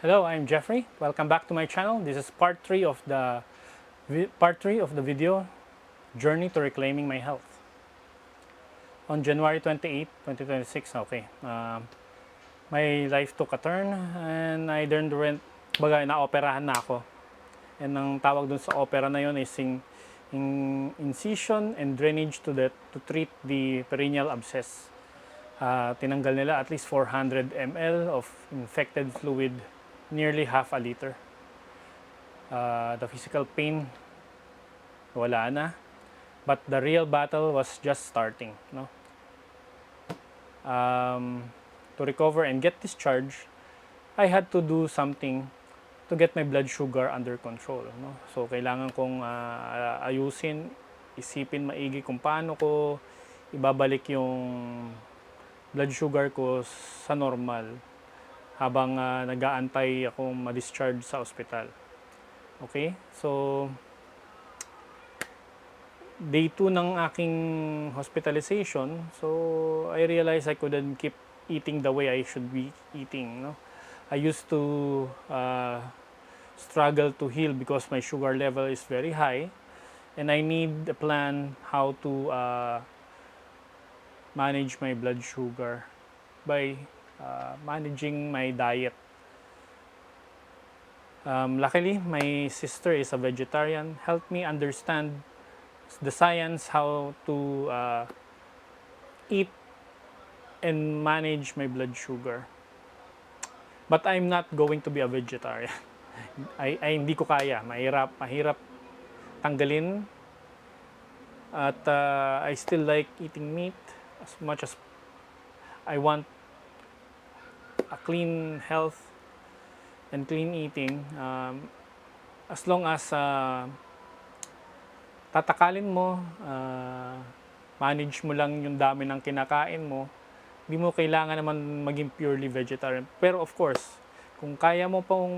Hello, I'm Jeffrey. Welcome back to my channel. This is part 3 of the video Journey to Reclaiming My Health. On January 28, 2026, okay. My life took a turn and I learned baga na-operahan na ako. And ang tawag dun sa opera na yun is incision and drainage to treat the perineal abscess. Tinanggal nila at least 400 ml of infected fluid, nearly half a liter. The physical pain, wala na. But the real battle was just starting. No? To recover and get discharged, I had to do something to get my blood sugar under control. No? So, kailangan kong isipin maigi kung paano ko ibabalik yung blood sugar ko sa normal habang nag-aantay akong ma-discharge sa ospital. Okay? So, day 2 ng aking hospitalization, so I realized I couldn't keep eating the way I should be eating. No? I used to struggle to heal because my sugar level is very high and I need a plan how to manage my blood sugar by managing my diet. Luckily, my sister is a vegetarian, helped me understand the science how to eat and manage my blood sugar. But I'm not going to be a vegetarian. ay hindi ko kaya. Mahirap tanggalin. At I still like eating meat as much as I want a clean health and clean eating. As long as tatakalin mo, manage mo lang yung dami ng kinakain mo, hindi mo kailangan naman maging purely vegetarian. Pero of course, kung kaya mo pong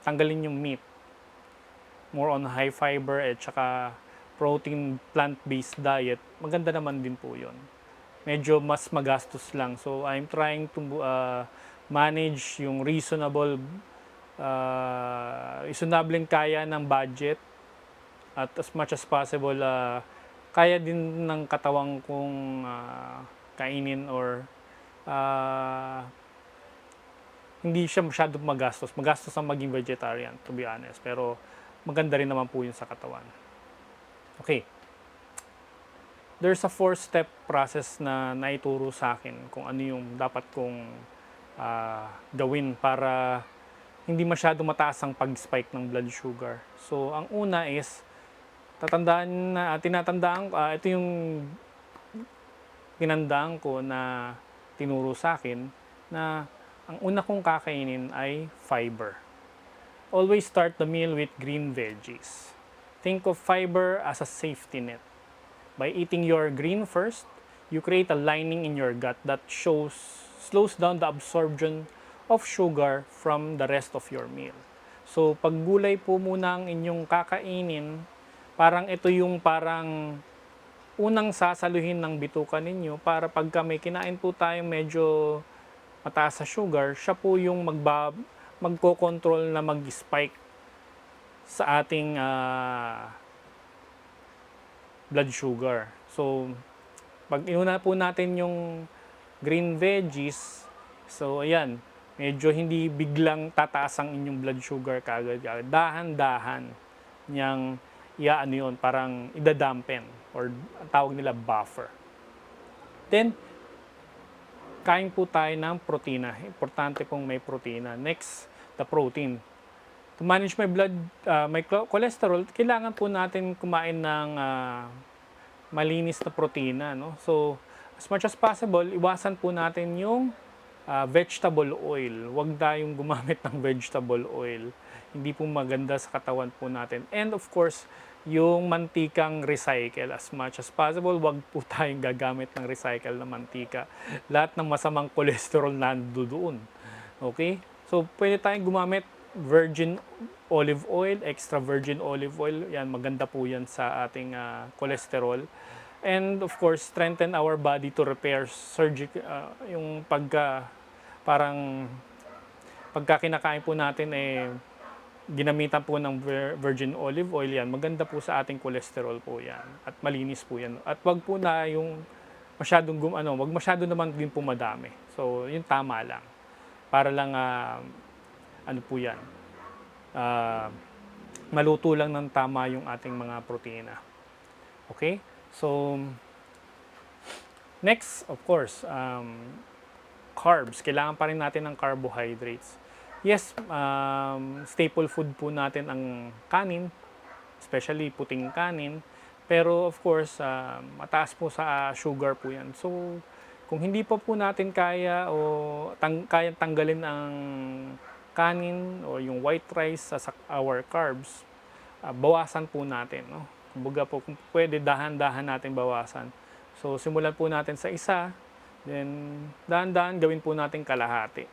tanggalin yung meat, more on high fiber at saka protein plant-based diet, maganda naman din po yun. Medyo mas magastos lang. So I'm trying to manage yung reasonabling kaya ng budget at as much as possible kaya din ng katawang kong kainin or hindi siya masyadong magastos. Magastos ang maging vegetarian, to be honest. Pero maganda rin naman po yun sa katawan. Okay. There's a 4-step process na naituro sa akin kung ano yung dapat kong gawin para hindi masyado mataas ang pag-spike ng blood sugar. So, ang una is, ito yung pinandaan ko na tinuro sa akin na ang una kong kakainin ay fiber. Always start the meal with green veggies. Think of fiber as a safety net. By eating your green first, you create a lining in your gut that slows down the absorption of sugar from the rest of your meal. So, pag gulay po muna ang inyong kakainin, parang ito yung parang unang sasaluhin ng bituka ninyo para pagka may kinain po tayong medyo mataas sa sugar, siya po yung magko-control na mag-spike sa ating blood sugar. So, pag inuna po natin yung green veggies, so ayan, medyo hindi biglang tataas ang inyong blood sugar kagad. Dahan-dahan niyang iaano yun, parang idadampen or ang tawag nila buffer. Then, kain po tayo ng protina. Importante pong may protina. Next, the protein. To manage my cholesterol, kailangan po natin kumain ng malinis na protina. No? So, as much as possible, iwasan po natin yung vegetable oil. Huwag tayong gumamit ng vegetable oil. Hindi po maganda sa katawan po natin. And of course, yung mantikang recycle, as much as possible, huwag po tayong gagamit ng recycle na mantika. Lahat ng masamang cholesterol nandoon. Okay? So, pwede tayong gumamit virgin olive oil, extra virgin olive oil. Yan, maganda po yan sa ating cholesterol. And of course, strengthen our body to repair yung parang pagka kinakain po natin, ginamitan po ng virgin olive oil yan, maganda po sa ating cholesterol po yan at malinis po yan. At wag po na yung masyadong wag masyado naman din po madami. So, yung tama lang. Para lang ano po yan, ah, maluto lang ng tama yung ating mga protina. Okay? So, next, of course, carbs. Kailangan pa rin natin ng carbohydrates. Yes, staple food po natin ang kanin, especially puting kanin. Pero of course, mataas po sa sugar po yan. So, kung hindi pa po natin kaya o kaya tanggalin ang kanin o yung white rice sa our carbs, bawasan po natin. No? Kumbaga po, kung pwede, dahan-dahan natin bawasan. So, simulan po natin sa isa, then dahan-dahan gawin po natin kalahati.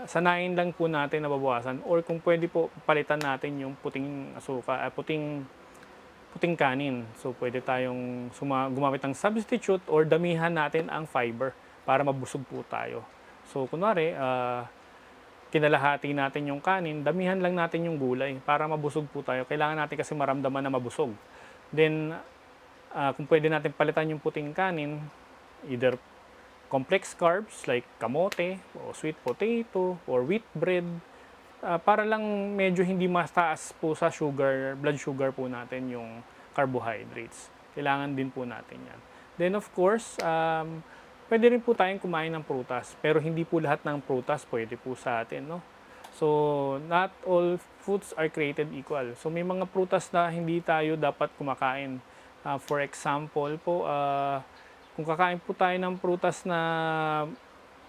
Sanayin lang po natin na babawasan, or kung pwede po, palitan natin yung puting puting kanin. So, pwede tayong gumamit ng substitute or damihan natin ang fiber para mabusog po tayo. So, kunwari, kinalahati natin yung kanin, damihan lang natin yung gulay para mabusog po tayo. Kailangan natin kasi maramdaman na mabusog. Then, kung pwede natin palitan yung puting kanin, either complex carbs like kamote o sweet potato or wheat bread, para lang medyo hindi mataas po sa blood sugar po natin yung carbohydrates. Kailangan din po natin yan. Then of course, pwede rin po tayong kumain ng prutas, pero hindi po lahat ng prutas pwede po sa atin, no? So, not all foods are created equal. So, may mga prutas na hindi tayo dapat kumakain. For example po, kung kakain po tayo ng prutas na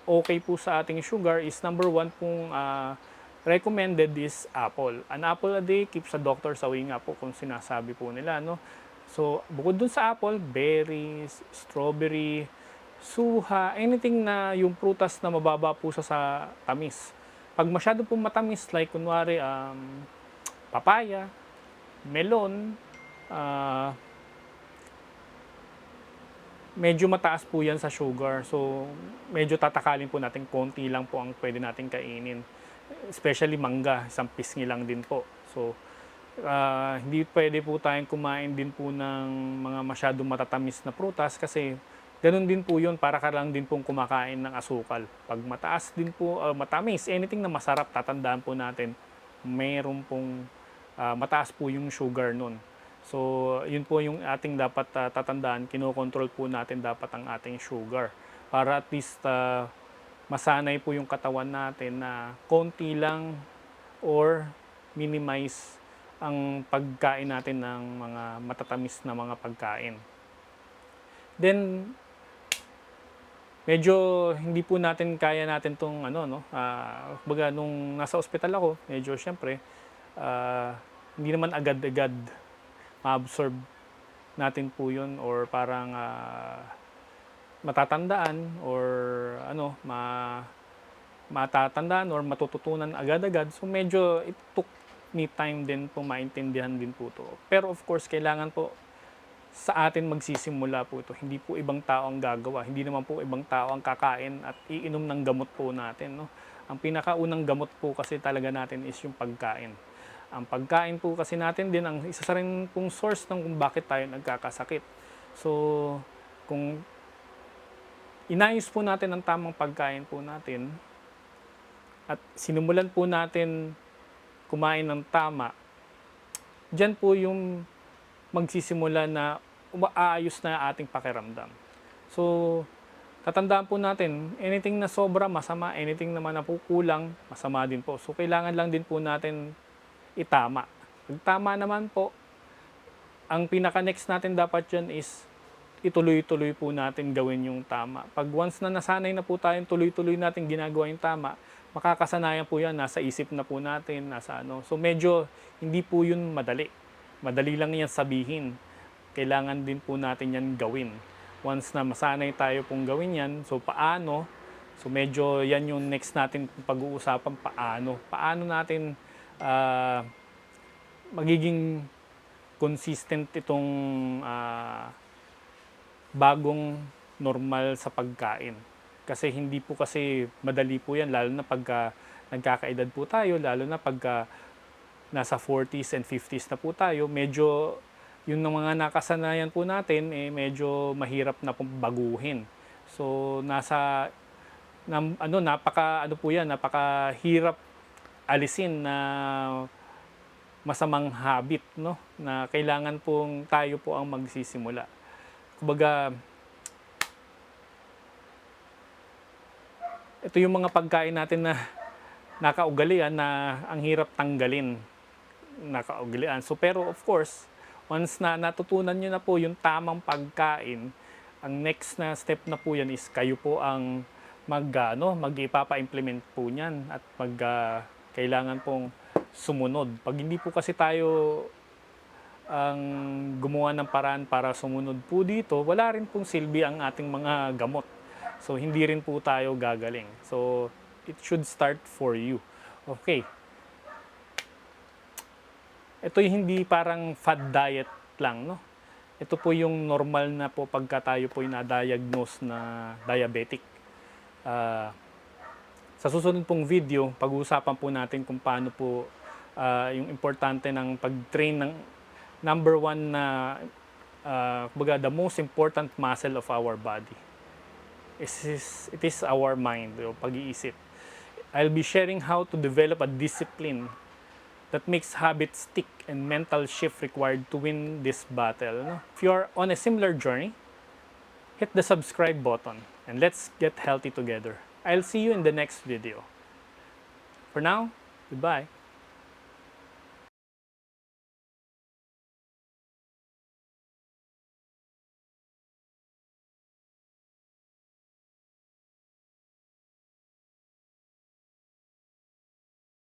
okay po sa ating sugar, is number one pong recommended is apple. An apple a day keeps a doctor away nga po kung sinasabi po nila, no? So, bukod dun sa apple, berries, strawberry, suha, anything na yung prutas na mababa po sa tamis. Pag masyado pong matamis, like kunwari papaya, melon, medyo mataas po yan sa sugar. So, medyo tatakalin po natin, konti lang po ang pwede natin kainin. Especially mangga, isang pisngi lang din po. So, hindi pwede po tayong kumain din po ng mga masyadong matatamis na prutas kasi ganun din po yun, para ka lang din pong kumakain ng asukal. Pag mataas din po, matamis, anything na masarap, tatandaan po natin, mayroon pong mataas po yung sugar nun. So, yun po yung ating dapat tatandaan, kinokontrol po natin dapat ang ating sugar para at least masanay po yung katawan natin na konti lang or minimize ang pagkain natin ng mga matatamis na mga pagkain. Then, medyo hindi po natin kaya natin tong baga nung nasa ospital ako, medyo syempre, hindi naman agad-agad ma-absorb natin po yun, or parang matatandaan or matatandaan or matututunan agad-agad. So medyo it took me time din po maintindihan din po to. Pero of course, kailangan po sa atin magsisimula po ito. Hindi po ibang tao ang gagawa. Hindi naman po ibang tao ang kakain at iinom ng gamot po natin, no? Ang pinakaunang gamot po kasi talaga natin is yung pagkain. Ang pagkain po kasi natin din ang isa sa rin pong source ng kung bakit tayo nagkakasakit. So, kung inayos po natin ang tamang pagkain po natin at sinimulan po natin kumain ng tama, dyan po yung magsisimula na umaayos na ating pakiramdam. So, tatandaan po natin, anything na sobra, masama, anything naman na po kulang, masama din po. So, kailangan lang din po natin itama. Pag tama naman po, ang pinaka-next natin dapat dyan is ituloy-tuloy po natin gawin yung tama. Pag once na nasanay na po tayong tuloy-tuloy natin ginagawa yung tama, makakasanayan po yan, nasa isip na po natin, nasa ano. So medyo hindi po yun madali. Madali lang yan sabihin. Kailangan din po natin yan gawin. Once na masanay tayo pong gawin yan, so paano? So medyo yan yung next natin pag-uusapan, paano. Paano natin magiging consistent itong bagong normal sa pagkain. Kasi hindi po kasi madali po yan, lalo na pagka nagkakaedad po tayo, lalo na pagka nasa 40s and 50s na po tayo, medyo yung mga nakasanayan po natin, medyo mahirap na pong baguhin. So, napakahirap alisin na masamang habit, no? Na kailangan pong tayo po ang magsisimula. Kumbaga, ito yung mga pagkain natin na nakaugalian na ang hirap tanggalin. Nakaugalian. So, pero of course, once na natutunan nyo na po yung tamang pagkain, ang next na step na po yan is kayo po ang mag-ipapa-implement po niyan at kailangan pong sumunod. Pag hindi po kasi tayo ang gumawa ng paraan para sumunod po dito, wala rin pong silbi ang ating mga gamot. So, hindi rin po tayo gagaling. So, it should start for you. Okay. Ito yung hindi parang fad diet lang, no? Ito po yung normal na po pagka tayo po na-diagnose na diabetic. Sa susunod pong video, pag-uusapan po natin kung paano po yung importante ng pag-train ng number one na the most important muscle of our body. It is our mind, o pag-iisip. I'll be sharing how to develop a discipline that makes habits stick and mental shift required to win this battle. No? If you are on a similar journey, hit the subscribe button and let's get healthy together. I'll see you in the next video. For now, goodbye.